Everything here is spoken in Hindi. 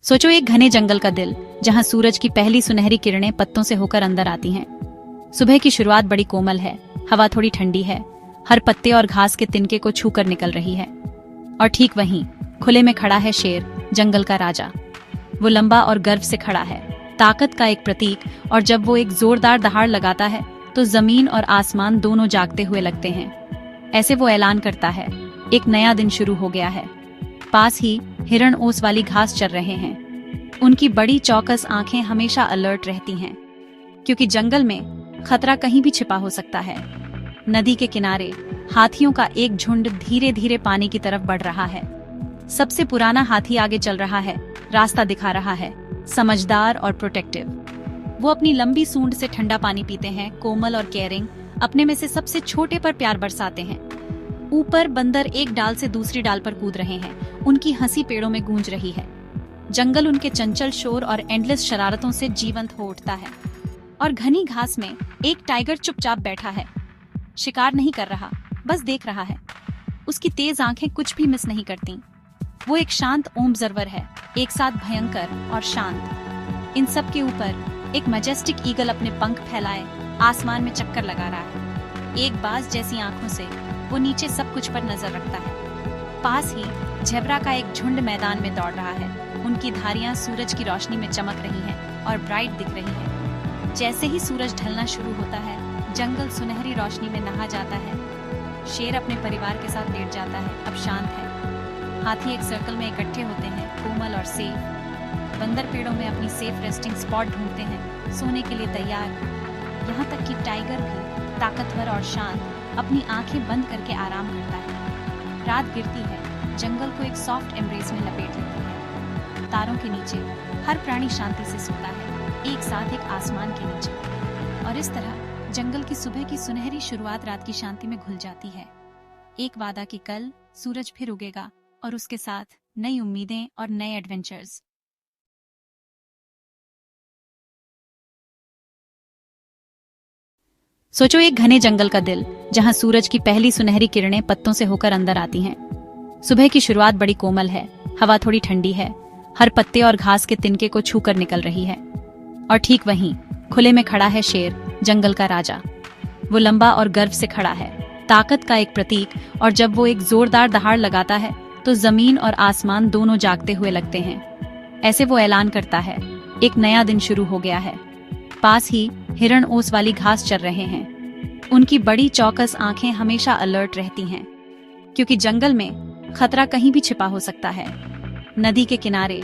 सोचो एक घने जंगल का दिल, जहां सूरज की पहली सुनहरी किरणें पत्तों से होकर अंदर आती हैं। सुबह की शुरुआत बड़ी कोमल है, हवा थोड़ी ठंडी है, हर पत्ते और घास के तिनके को छूकर निकल रही है। और ठीक वहीं खुले में खड़ा है शेर, जंगल का राजा। वो लंबा और गर्व से खड़ा है, ताकत का एक प्रतीक। और जब वो एक जोरदार दहाड़ लगाता है तो जमीन और आसमान दोनों जागते हुए लगते हैं। ऐसे वो ऐलान करता है, एक नया दिन शुरू हो गया है। पास ही हिरण ओस वाली घास चर रहे हैं। उनकी बड़ी चौकस आंखें हमेशा अलर्ट रहती हैं, क्योंकि जंगल में खतरा कहीं भी छिपा हो सकता है। नदी के किनारे हाथियों का एक झुंड धीरे धीरे पानी की तरफ बढ़ रहा है। सबसे पुराना हाथी आगे चल रहा है, रास्ता दिखा रहा है, समझदार और प्रोटेक्टिव। वो अपनी लंबी सूंड से ठंडा पानी पीते हैं, कोमल और केयरिंग, अपने में से सबसे छोटे पर प्यार बरसाते हैं। ऊपर बंदर एक डाल से दूसरी डाल पर कूद रहे हैं, उनकी हंसी पेड़ों में गूंज रही है। जंगल उनके चंचल शोर और एंडलेस शरारतों से जीवंत हो उठता है। और घनी घास में एक टाइगर चुपचाप बैठा है, शिकार नहीं कर रहा, बस देख रहा है। उसकी तेज आंखें कुछ भी मिस नहीं करती। वो एक शांत ऑब्जर्वर है, एक साथ भयंकर और शांत। इन सब के ऊपर एक मैजेस्टिक ईगल अपने पंख फैलाए आसमान में चक्कर लगा रहा है। एक बाज जैसी आंखों से वो नीचे सब कुछ पर नजर रखता है। पास ही ज़ेब्रा का एक झुंड मैदान में दौड़ रहा है। उनकी धारियां सूरज की रोशनी में चमक रही हैं और ब्राइट दिख रही हैं। जैसे ही सूरज ढलना शुरू होता है, जंगल सुनहरी रोशनी में नहा जाता है। शेर अपने परिवार के साथ लेट जाता है, अब शांत है। हाथी एक सर्कल में इकट्ठे होते हैं, कोमल और सेफ। बंदर पेड़ों में अपनी सेफ रेस्टिंग स्पॉट ढूंढते हैं, सोने के लिए तैयार। यहाँ तक कि टाइगर भी ताकतवर और शांत अपनी आंखें बंद करके आराम करता है। रात गिरती है, जंगल को एक सॉफ्ट एम्ब्रेस में लपेट लेती है। तारों के नीचे हर प्राणी शांति से सोता है, एक साथ एक आसमान के नीचे। और इस तरह जंगल की सुबह की सुनहरी शुरुआत रात की शांति में घुल जाती है। एक वादा कि कल सूरज फिर उगेगा, और उसके साथ नई उम्मीदें और नए एडवेंचर्स। सोचो एक घने जंगल का दिल, जहां सूरज की पहली सुनहरी किरणें पत्तों से होकर अंदर आती हैं। सुबह की शुरुआत बड़ी कोमल है, हवा थोड़ी ठंडी है, हर पत्ते और घास के तिनके को छूकर निकल रही है। और ठीक वहीं खुले में खड़ा है शेर, जंगल का राजा। वो लंबा और गर्व से खड़ा है, ताकत का एक प्रतीक। और जब वो एक जोरदार दहाड़ लगाता है तो जमीन और आसमान दोनों जागते हुए लगते हैं। ऐसे वो ऐलान करता है, एक नया दिन शुरू हो गया है। पास ही हिरण ओस वाली घास चर रहे हैं। उनकी बड़ी चौकस आंखें हमेशा अलर्ट रहती हैं, क्योंकि जंगल में खतरा कहीं भी छिपा हो सकता है। नदी के किनारे